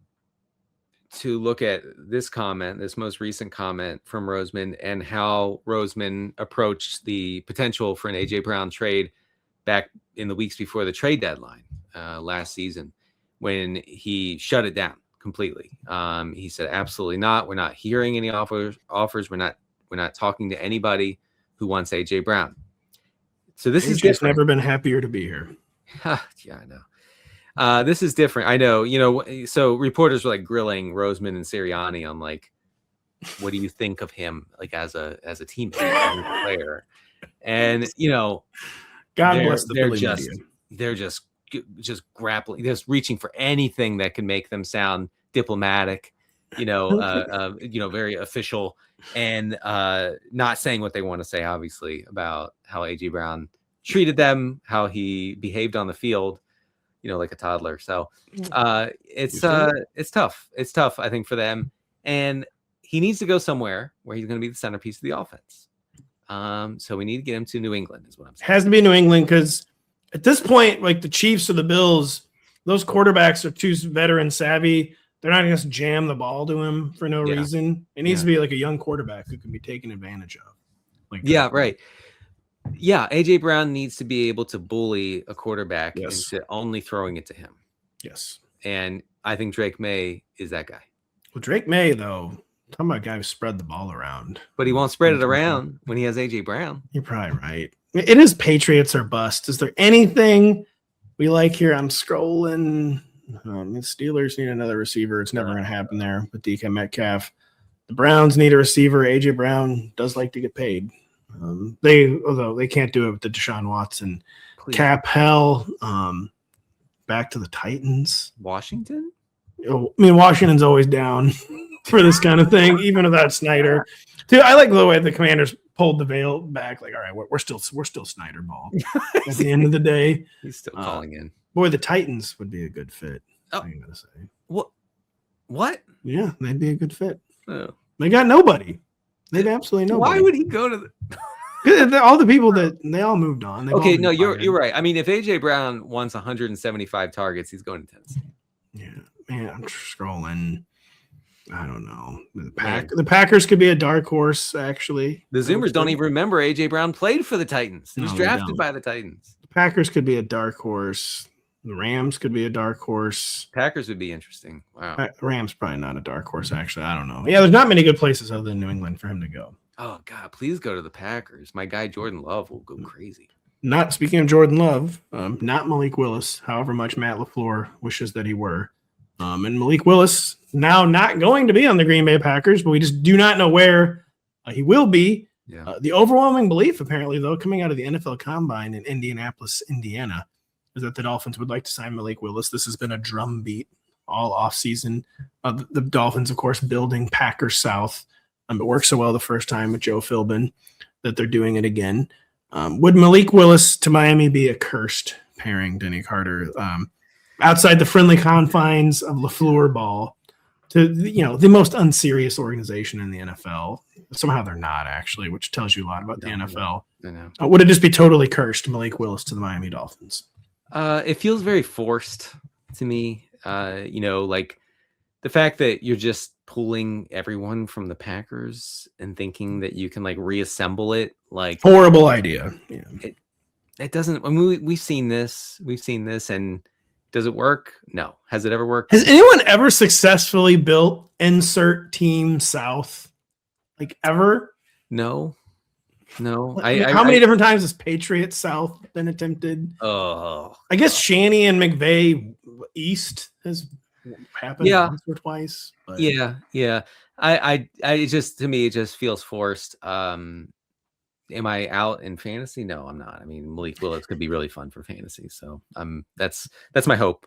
to look at this comment, this most recent comment from Roseman, and how Roseman approached the potential for an AJ Brown trade back in the weeks before the trade deadline last season, when he shut it down completely. He said, absolutely not. We're not hearing any offers. We're not talking to anybody who wants AJ Brown. So this is different. Never been happier to be here. Yeah, I know. This is different. I know, so reporters were grilling Roseman and Sirianni on what do you think of him as a teammate, as a player? And God bless the they're Philly just media. They're just grappling, just reaching for anything that can make them sound diplomatic, very official, and not saying what they want to say, obviously, about how AJ Brown treated them, how he behaved on the field, like a toddler. So it's tough. It's tough, I think, for them. And he needs to go somewhere where he's going to be the centerpiece of the offense. So we need to get him to New England, is what I'm saying. Has to be New England, because at this point, the Chiefs or the Bills, those quarterbacks are too veteran savvy. They're not going to jam the ball to him for no reason. It needs to be a young quarterback who can be taken advantage of. Right. Yeah, AJ Brown needs to be able to bully a quarterback into only throwing it to him. Yes. And I think Drake May is that guy. Well, Drake May, though, talking about a guy who spread the ball around. But he won't spread it around when he has AJ Brown. You're probably right. It is Patriots or bust. Is there anything we like here? I'm scrolling. The Steelers need another receiver. It's never going to happen there with DK Metcalf. The Browns need a receiver. AJ Brown does like to get paid. Although they can't do it with the Deshaun Watson cap hell. Back to the Titans. Washington? Washington's always down for this kind of thing, even without Snyder. Dude, I like the way the Commanders pulled the veil back. All right, we're still Snyder ball. At the end of the day, he's still calling in. Boy, the Titans would be a good fit. Oh, I'm gonna say. What? Yeah, they'd be a good fit. Oh. They got nobody. They've absolutely nobody. Why would he go to the? All the people that they all moved on. Okay, no, you're right. I mean, if AJ Brown wants 175 targets, he's going to Tennessee. Yeah, man, I'm scrolling. I don't know. The Packers could be a dark horse, actually. The Zoomers don't even remember AJ Brown played for the Titans. He was drafted by the Titans. The Packers could be a dark horse. The Rams could be a dark horse. Packers would be interesting. Wow. Rams probably not a dark horse, actually. I don't know. Yeah, there's not many good places other than New England for him to go. Oh, God, please go to the Packers. My guy Jordan Love will go crazy. Not speaking of Jordan Love, not Malik Willis, however much Matt LaFleur wishes that he were. And Malik Willis now not going to be on the Green Bay Packers, but we just do not know where he will be. Yeah. The overwhelming belief, apparently, though, coming out of the NFL Combine in Indianapolis, Indiana, is that the Dolphins would like to sign Malik Willis. This has been a drumbeat all offseason. The Dolphins, of course, building Packers South. It worked so well the first time with Joe Philbin that they're doing it again. Would Malik Willis to Miami be a cursed pairing, Denny Carter? Outside the friendly confines of LaFleur ball to the most unserious organization in the NFL. Somehow they're not, actually, which tells you a lot about the NFL. I know. Would it just be totally cursed, Malik Willis to the Miami Dolphins? It feels very forced to me. The fact that you're just pulling everyone from the Packers and thinking that you can reassemble it, horrible idea. Yeah. It doesn't. I mean, we've seen this, and does it work? No. Has it ever worked? Has anyone ever successfully built insert team South? Ever? No. How many different times has Patriots South been attempted? Oh, I guess Shanny and McVay East has happened once or twice. But. Yeah. I just, to me, it just feels forced. am I out in fantasy? No, I'm not. I mean, Malik Willis could be really fun for fantasy. So that's my hope.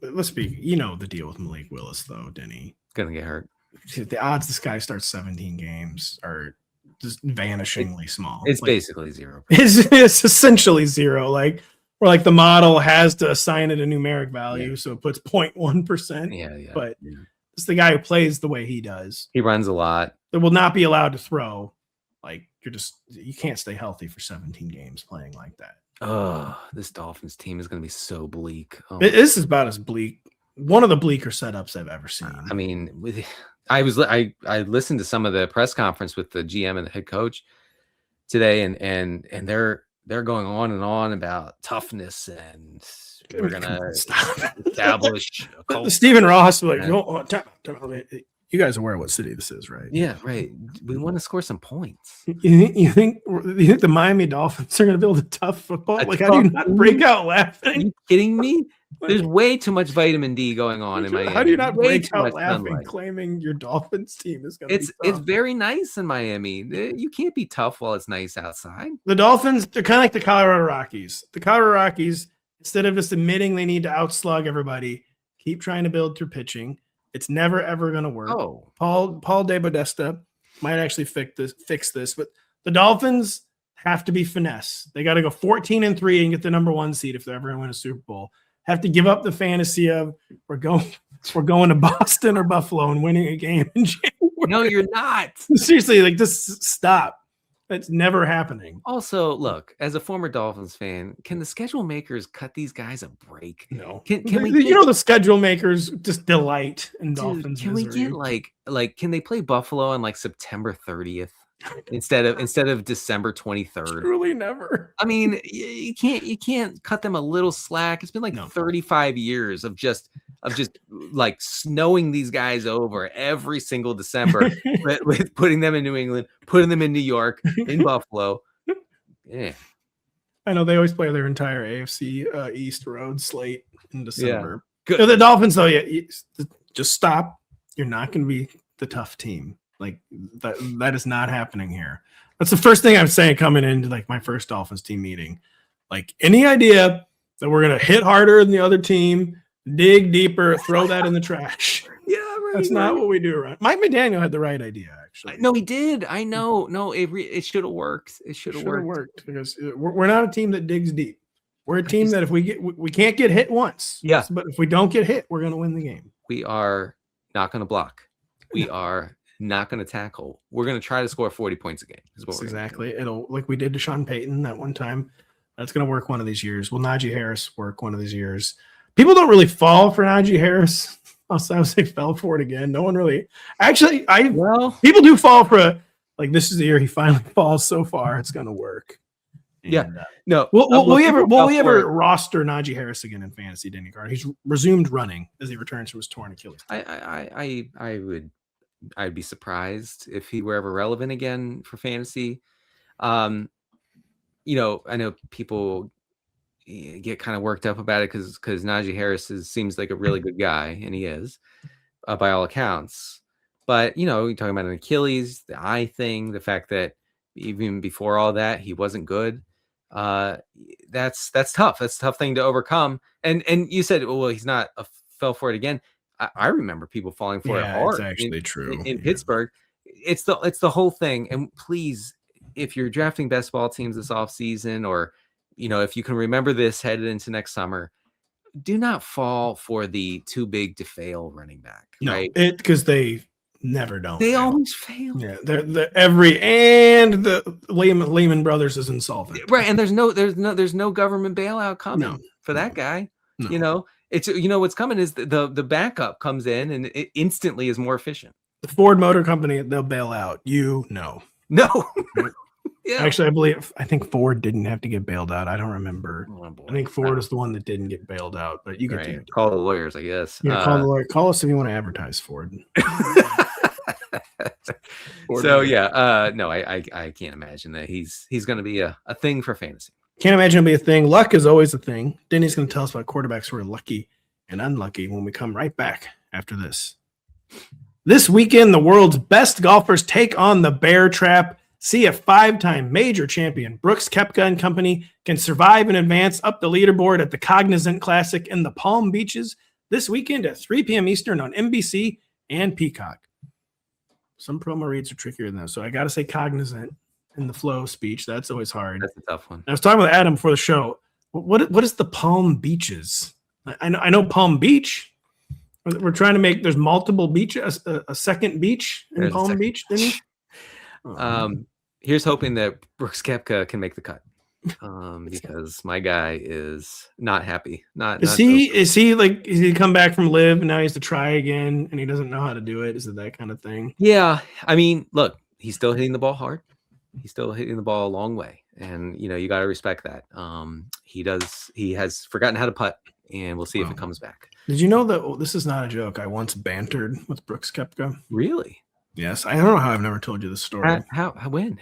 Let's be, the deal with Malik Willis, though, Denny. Gonna get hurt. The odds this guy starts 17 games are just vanishingly small. It's basically zero. It's essentially zero. Where the model has to assign it a numeric value, so it puts 0.1%. Yeah. But it's the guy who plays the way he does. He runs a lot. That will not be allowed to throw. You can't stay healthy for 17 games playing like that. Oh, this Dolphins team is going to be so bleak. This is about as bleak. One of the bleaker setups I've ever seen. I mean, I listened to some of the press conference with the GM and the head coach today, and they're going on and on about toughness, and we're going to establish a culture. Stephen Ross was you guys are aware what city this is, right? Yeah, right. We want to score some points. You think the Miami Dolphins are going to build a tough football? How do you not break out laughing? Are you kidding me? There's way too much vitamin D going on in Miami. How do you not break out laughing, claiming your Dolphins team is going to be tough? It's very nice in Miami. You can't be tough while it's nice outside. The Dolphins, they're kind of like the Colorado Rockies. The Colorado Rockies, instead of just admitting they need to outslug everybody, keep trying to build through pitching. It's never, ever going to work. Oh. Paul DeBodesta might actually fix this, but the Dolphins have to be finesse. They got to go 14-3 and get the number 1 seed if they're ever going to win a Super Bowl. Have to give up the fantasy of we're going to Boston or Buffalo and winning a game in January. No, you're not. Seriously, just stop. That's never happening. Also, look, as a former Dolphins fan, can the schedule makers cut these guys a break? No. Can we the schedule makers just delight in Dolphins Can misery. We get can they play Buffalo on September 30th instead of December 23rd? Truly never. I mean, you can't cut them a little slack. It's been 35 years of just snowing these guys over every single December with putting them in New England, putting them in New York, in Buffalo. Yeah. I know they always play their entire AFC East road slate in December. Yeah. Good. The Dolphins, though, just stop. You're not going to be the tough team. That is not happening here. That's the first thing I'm saying coming into my first Dolphins team meeting. Any idea that we're going to hit harder than the other team, dig deeper, throw that in the trash. Yeah, right. That's not what we do around. Mike McDaniel had the right idea, actually. No, he did. I know. No, it should have worked. It should have worked because we're not a team that digs deep. We're a team that if we can't get hit once. Yeah. But if we don't get hit, we're going to win the game. We are not going to block. We are not going to tackle. We're going to try to score 40 points a game. Exactly. It'll like we did to Sean Payton that one time. That's going to work one of these years. Will Najee Harris work one of these years? People don't really fall for Najee Harris. I would say fell for it again. No one really. Actually, people do fall for this is the year he finally falls. So far, it's going to work. And, no. Will we ever roster Najee Harris again in fantasy? Denny Carter. He's resumed running as he returns from his torn Achilles. I'd be surprised if he were ever relevant again for fantasy. I know people get kind of worked up about it because Najee Harris seems like a really good guy, and he is, by all accounts. But you're talking about an Achilles, the eye thing, the fact that even before all that he wasn't good. That's tough. That's a tough thing to overcome. And you said, well, he's not fell for it again. I remember people falling for it hard. It's actually true in Pittsburgh. It's the whole thing. And please, if you're drafting best ball teams this offseason, or if you can remember this headed into next summer, do not fall for the too big to fail running back. No, right? Because they never don't. They always fail. Yeah, the Lehman Brothers is insolvent. Right, and there's no government bailout coming for that guy. No. It's what's coming is the backup comes in and it instantly is more efficient. The Ford Motor Company, they'll bail out. No. Yeah. Actually, I think Ford didn't have to get bailed out. I don't remember. I think Ford is the one that didn't get bailed out, but you get to call the lawyers, I guess. Yeah, call the lawyer. Call us if you want to advertise Ford. So no, I can't imagine that he's going to be a thing for fantasy. Can't imagine it'll be a thing. Luck is always a thing. Denny's going to tell us about quarterbacks who are lucky and unlucky when we come right back after this. This weekend, the world's best golfers take on the Bear Trap. See if 5-time major champion Brooks Koepka and company can survive and advance up the leaderboard at the Cognizant Classic in the Palm Beaches this weekend at 3 p.m. Eastern on NBC and Peacock. Some promo reads are trickier than those, so I got to say Cognizant in the flow speech. That's always hard. That's a tough one. I was talking with Adam before the show. What is the Palm Beaches? I know Palm Beach. We're trying to make there's multiple beaches, a second beach in There's a Palm second. Beach. Didn't you? Here's hoping that Brooks Koepka can make the cut, because my guy is not happy. Is he come back from live and now he has to try again and he doesn't know how to do it? Is it that kind of thing? Yeah, I mean, look, he's still hitting the ball hard. He's still hitting the ball a long way, and you got to respect that. He has forgotten how to putt, and we'll see if it comes back. Did you know that this is not a joke? I once bantered with Brooks Koepka. Really? Yes. I don't know how I've never told you this story. When?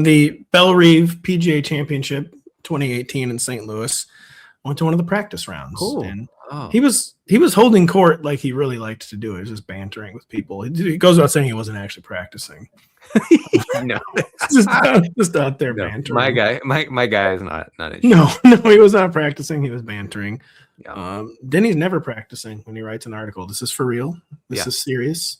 The Belle Reve PGA Championship 2018 in St. Louis. Went to one of the practice rounds. Cool. And he was holding court like he really liked to do it. He was just bantering with people. He goes without saying he wasn't actually practicing. No, just out there bantering. My guy is not it. No, he was not practicing. He was bantering. Yeah. Denny's never practicing when he writes an article. This is for real. This is serious.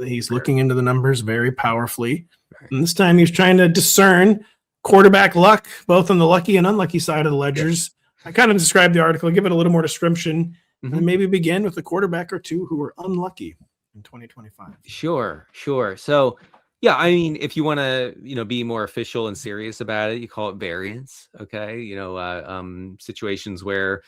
He's looking into the numbers very powerfully. Right. And this time he's trying to discern quarterback luck, both on the lucky and unlucky side of the ledgers. I kind of described the article, give it a little more description, and maybe begin with a quarterback or two who were unlucky in 2025. Sure. So, yeah, I mean, if you want to, be more official and serious about it, you call it variance. Okay. Situations where,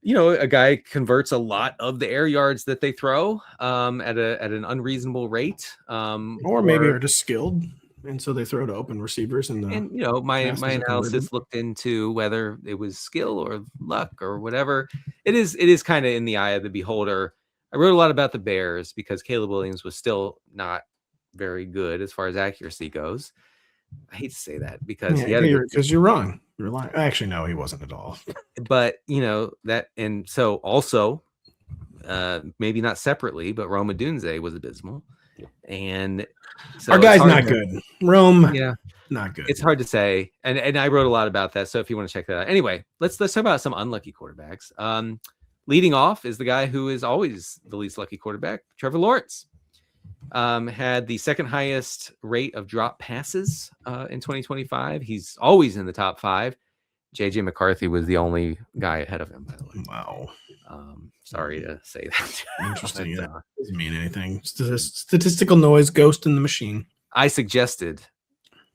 a guy converts a lot of the air yards that they throw at an unreasonable rate. Or maybe they're just skilled. And so they throw to open receivers. My analysis looked into whether it was skill or luck or whatever. It is kind of in the eye of the beholder. I wrote a lot about the Bears because Caleb Williams was still not very good as far as accuracy goes. I hate to say that because you're wrong. You're lying. Actually, no, he wasn't at all. But that, and so also, maybe not separately, but Rome Odunze was abysmal, and so our guy's not good. Rome, not good. It's hard to say, and I wrote a lot about that. So if you want to check that out, anyway, let's talk about some unlucky quarterbacks. Leading off is the guy who is always the least lucky quarterback, Trevor Lawrence. Had the second highest rate of drop passes in 2025. He's always in the top 5. JJ McCarthy was the only guy ahead of him, by the way. Wow. Sorry to say that. Interesting. That doesn't mean anything. Statistical noise, ghost in the machine. I suggested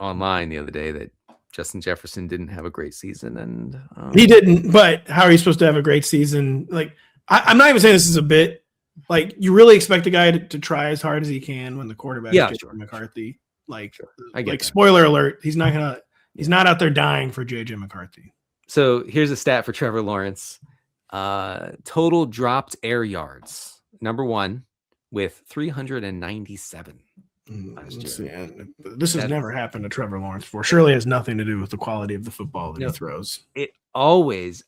online the other day that Justin Jefferson didn't have a great season, and he didn't. But how are you supposed to have a great season? Like, I'm not even saying this is a bit. Like, you really expect a guy to try as hard as he can when the quarterback is McCarthy. Spoiler alert, he's not out there dying for JJ McCarthy. So here's a stat for Trevor Lawrence. Total dropped air yards. Number 1 with 397. This has never happened to Trevor Lawrence before. Surely it has nothing to do with the quality of the football that he throws. It always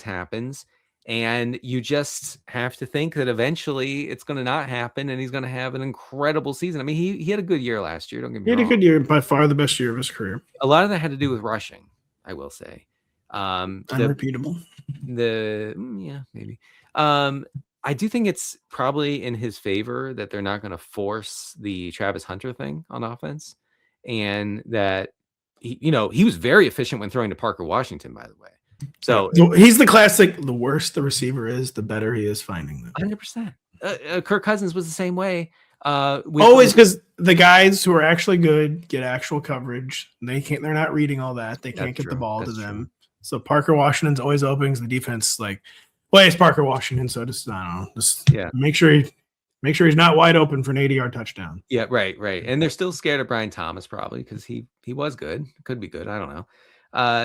happens. And you just have to think that eventually it's going to not happen, and he's going to have an incredible season. I mean, he had a good year last year. Don't get me wrong. He had a good year, by far the best year of his career. A lot of that had to do with rushing, I will say. Unrepeatable. Maybe. I do think it's probably in his favor that they're not going to force the Travis Hunter thing on offense, and that he was very efficient when throwing to Parker Washington, by the way. So he's the classic. The worse the receiver is, the better he is finding them. 100%. Kirk Cousins was the same way. Always, because the guys who are actually good get actual coverage. They're not reading all that. They can't get the ball to them. So Parker Washington's always open because the defense it's Parker Washington. So make sure he's not wide open for an 80-yard touchdown. Yeah, right. And they're still scared of Brian Thomas probably because he was good. Could be good. I don't know.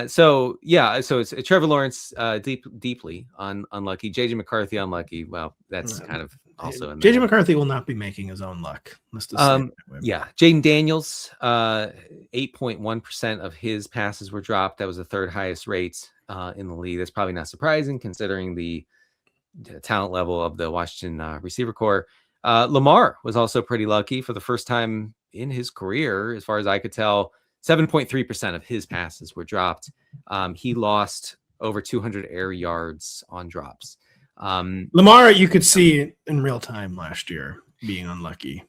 So it's Trevor Lawrence deeply unlucky. JJ McCarthy unlucky. Well, that's kind of also JJ McCarthy will not be making his own luck. Jayden Daniels, 8.1% of his passes were dropped. That was the third highest rate in the league. That's probably not surprising considering the talent level of the Washington receiver core. Lamar was also pretty lucky for the first time in his career, as far as I could tell. 7.3% of his passes were dropped. He lost over 200 air yards on drops. Lamar, you could see in real time last year being unlucky.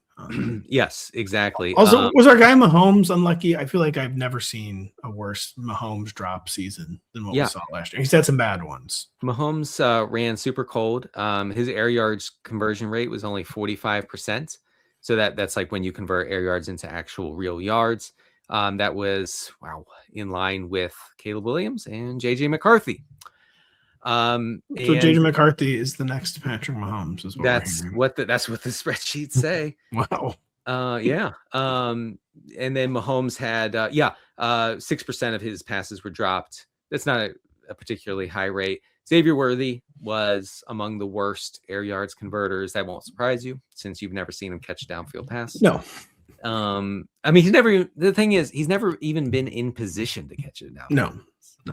Yes, exactly. Also, was our guy Mahomes unlucky? I feel like I've never seen a worse Mahomes drop season than what we saw last year. He's had some bad ones. Mahomes ran super cold. His air yards conversion rate was only 45%. So that's like when you convert air yards into actual real yards. That was, in line with Caleb Williams and JJ McCarthy. So JJ McCarthy is the next Patrick Mahomes. Is what that's what the spreadsheets say. Wow. Yeah. And then Mahomes had 6% of his passes were dropped. That's not a particularly high rate. Xavier Worthy was among the worst air yards converters. That won't surprise you since you've never seen him catch a downfield pass. No. I mean, the thing is, he's never even been in position to catch it down. No.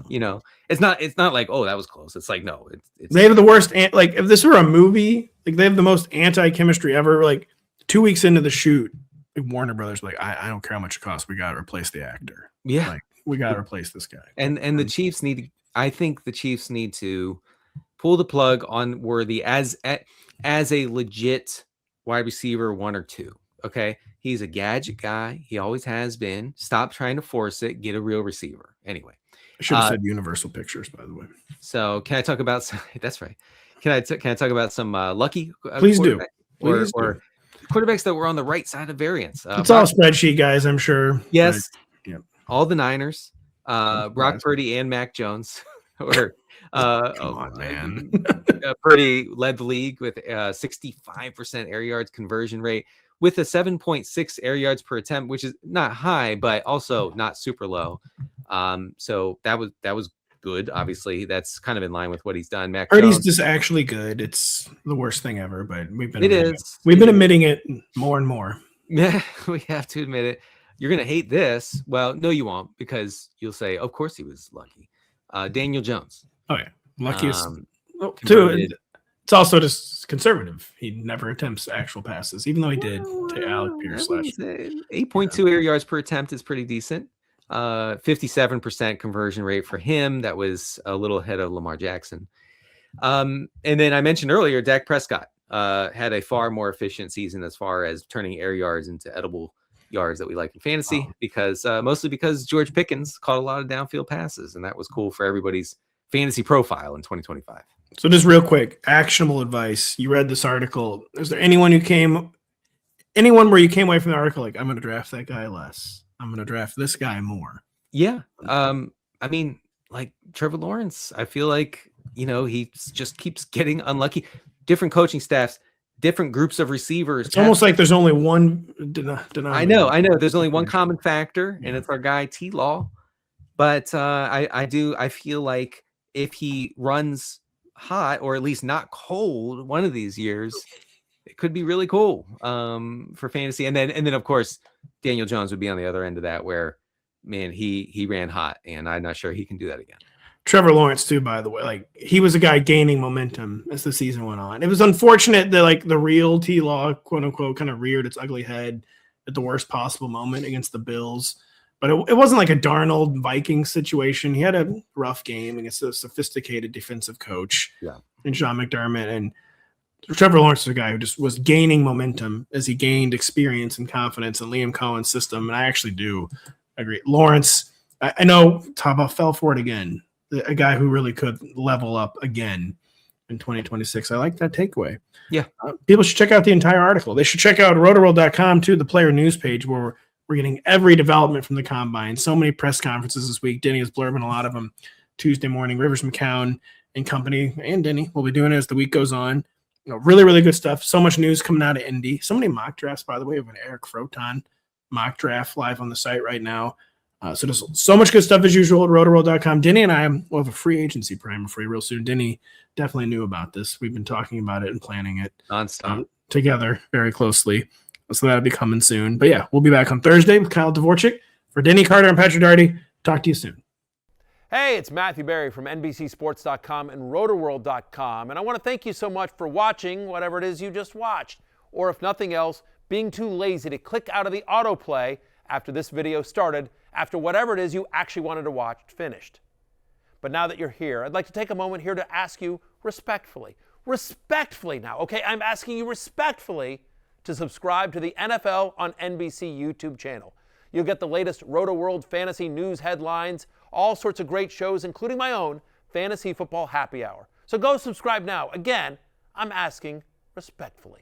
You know, it's not like, oh, that was close. It's like, no, it's they have the worst. Like if this were a movie, like they have the most anti-chemistry ever. Like 2 weeks into the shoot, Warner Brothers like, I don't care how much it costs. We got to replace the actor. Yeah. Like we got to replace this guy. And the Chiefs I think the Chiefs need to pull the plug on Worthy as a legit wide receiver 1 or 2. Okay. He's a gadget guy. He always has been. Stop trying to force it. Get a real receiver. Anyway. I should have said Universal Pictures, by the way. So can I talk about some, that's right. Can I talk about some lucky Please do. Or quarterbacks that were on the right side of variance? It's all spreadsheet guys, I'm sure. Yes. Yeah. All the Niners, Brock Purdy and Mac Jones were come on, man. Purdy led the league with 65% air yards conversion rate with a 7.6 air yards per attempt, which is not high, but also not super low. So that was good. Obviously, that's kind of in line with what he's done. Mac Purdy's Jones, just actually good. It's the worst thing ever, but we've been admitting it more and more. Yeah, we have to admit it. You're gonna hate this. Well, no, you won't, because you'll say, of course he was lucky. Daniel Jones. Oh yeah, luckiest. It's also just conservative. He never attempts actual passes, even though he did to Alec Pierce last year. 8.2 air yards per attempt is pretty decent. 57% conversion rate for him. That was a little ahead of Lamar Jackson. And then I mentioned earlier, Dak Prescott had a far more efficient season as far as turning air yards into edible yards that we like in fantasy, because mostly because George Pickens caught a lot of downfield passes, and that was cool for everybody's fantasy profile in 2025. So just real quick, actionable advice. You read this article. Is there anyone where you came away from the article like, I'm going to draft that guy less, I'm going to draft this guy more? Yeah. I mean, like Trevor Lawrence, I feel like, he just keeps getting unlucky. Different coaching staffs, different groups of receivers. It's almost like there's only one I know. There's only one common factor, and it's our guy T-Law. But I feel like if he runs hot, or at least not cold, one of these years, it could be really cool for fantasy. And then of course Daniel Jones would be on the other end of that, where, man, he ran hot, and I'm not sure he can do that again. Trevor Lawrence too, by the way, like he was a guy gaining momentum as the season went on. It was unfortunate that like the real T-Law, quote unquote, kind of reared its ugly head at the worst possible moment against the Bills. But it wasn't like a Darnold Vikings situation. He had a rough game against a sophisticated defensive coach in Sean McDermott. And Trevor Lawrence is a guy who just was gaining momentum as he gained experience and confidence in Liam Cohen's system. And I actually do agree. Lawrence, I know Taba fell for it again. A guy who really could level up again in 2026. I like that takeaway. Yeah. People should check out the entire article. They should check out rotoworld.com too, the player news page, where we're getting every development from the combine. So many press conferences this week. Denny is blurbing a lot of them Tuesday morning. Rivers McCown and company, and Denny will be doing it as the week goes on. Really, really good stuff. So much news coming out of Indy. So many mock drafts, by the way. We have an Eric Froton mock draft live on the site right now. So there's so much good stuff as usual at rotoworld.com. Denny and I will have a free agency primer for you real soon. Denny definitely knew about this. We've been talking about it and planning it together very closely. So that'll be coming soon. But yeah, we'll be back on Thursday with Kyle Dvorak. For Denny Carter and Patrick Daugherty, talk to you soon. Hey, it's Matthew Berry from NBCSports.com and Rotoworld.com. And I want to thank you so much for watching whatever it is you just watched. or if nothing else, being too lazy to click out of the autoplay after this video started, after whatever it is you actually wanted to watch finished. But now that you're here, I'd like to take a moment here to ask you respectfully now, okay? I'm asking you respectfully to subscribe to the NFL on NBC YouTube channel. You'll get the latest Rotoworld fantasy news headlines, all sorts of great shows, including my own Fantasy Football Happy Hour. So go subscribe now. Again, I'm asking respectfully.